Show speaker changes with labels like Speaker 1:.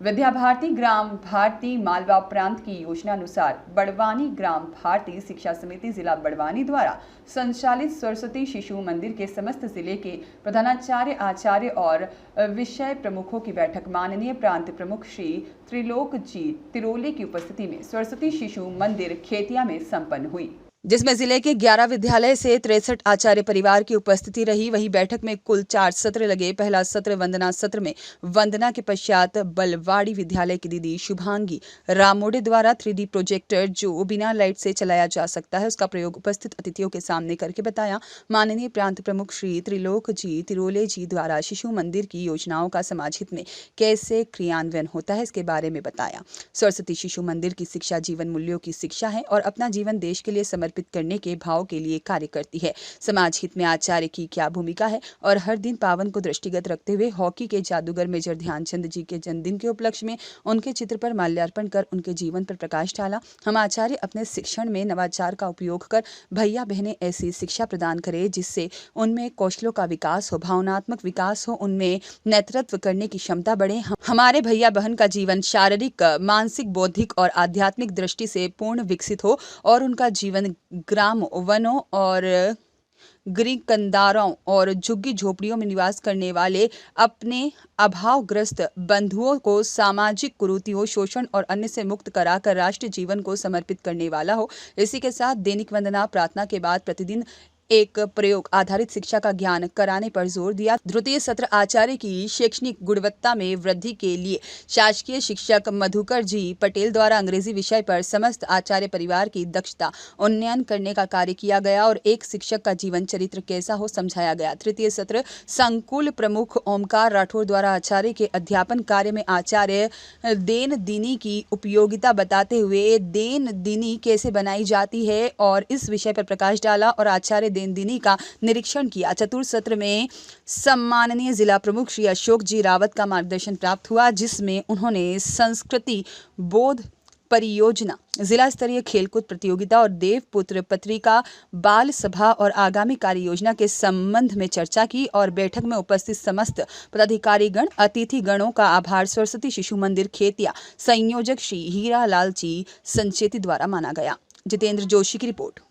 Speaker 1: विद्या भारती ग्राम भारती मालवा प्रांत की योजना अनुसार बड़वानी ग्राम भारती शिक्षा समिति जिला बड़वानी द्वारा संचालित सरस्वती शिशु मंदिर के समस्त जिले के प्रधानाचार्य, आचार्य और विषय प्रमुखों की बैठक माननीय प्रांत प्रमुख श्री त्रिलोक जी तिरोले की उपस्थिति में सरस्वती शिशु मंदिर खेतिया में संपन्न हुई, जिसमें जिले के 11 विद्यालय से 63 आचार्य परिवार की उपस्थिति रही। वही बैठक में कुल 4 सत्र लगे। पहला सत्र वंदना सत्र में वंदना के पश्चात बलवाड़ी विद्यालय की दीदी शुभांगी रामोडे द्वारा 3D प्रोजेक्टर जो बिना लाइट से चलाया जा सकता है उसका प्रयोग उपस्थित अतिथियों के सामने करके बताया। माननीय प्रांत प्रमुख श्री त्रिलोक जी तिरोले जी द्वारा शिशु मंदिर की योजनाओं का समाज हित में कैसे क्रियान्वयन होता है इसके बारे में बताया। सरस्वती शिशु मंदिर की शिक्षा जीवन मूल्यों की शिक्षा है और अपना जीवन देश के लिए समर्पित करने के भाव के लिए कार्य करती है। समाज हित में आचार्य की क्या भूमिका है और हर दिन पावन को दृष्टिगत रखते हुए हॉकी के जादूगर मेजर ध्यानचंद जी के जन्मदिन के उपलक्ष्य में उनके चित्र पर माल्यार्पण कर उनके जीवन पर प्रकाश डाला। हम आचार्य अपने शिक्षण में नवाचार का उपयोग कर भैया बहनें ऐसी शिक्षा प्रदान करें जिससे उनमें कौशलों का विकास हो, भावनात्मक विकास हो, उनमें नेतृत्व करने की क्षमता बढ़े। हमारे भैया बहन का जीवन शारीरिक, मानसिक, बौद्धिक और आध्यात्मिक दृष्टि से पूर्ण विकसित हो और उनका जीवन ग्राम, वनों और गृह कंदारों और झुग्गी झोपड़ियों में निवास करने वाले अपने अभावग्रस्त बंधुओं को सामाजिक कुरीतियों, शोषण और अन्य से मुक्त कराकर राष्ट्रीय जीवन को समर्पित करने वाला हो। इसी के साथ दैनिक वंदना प्रार्थना के बाद प्रतिदिन एक प्रयोग आधारित शिक्षा का ज्ञान कराने पर जोर दिया। द्वितीय सत्र आचार्य की शैक्षणिक गुणवत्ता में वृद्धि के लिए शासकीय शिक्षक मधुकर जी पटेल द्वारा अंग्रेजी विषय पर समस्त आचार्य परिवार की दक्षता उन्नयन करने का कार्य किया गया और एक शिक्षक का जीवन चरित्र कैसा हो समझाया गया। तृतीय सत्र संकुल प्रमुख ओमकार राठौर द्वारा आचार्य के अध्यापन कार्य में आचार्य देन दिनी की उपयोगिता बताते हुए देन दिनी कैसे बनाई जाती है और इस विषय पर प्रकाश डाला और आचार्य देन दिनी का निरीक्षण किया। चतुर्थ सत्र में सम्माननीय जिला प्रमुख श्री अशोक जी रावत का मार्गदर्शन प्राप्त हुआ जिसमें उन्होंने संस्कृति बोध परियोजना, जिला स्तरीय खेलकूद प्रतियोगिता और देवपुत्र पत्रिका बाल सभा और आगामी कार्य योजना के संबंध में चर्चा की और बैठक में उपस्थित समस्त पदाधिकारीगण, अतिथि गणों का आभार सरस्वती शिशु मंदिर खेतिया संयोजक श्री हीरा लाल जी संचेती द्वारा माना गया। जितेंद्र जोशी की रिपोर्ट।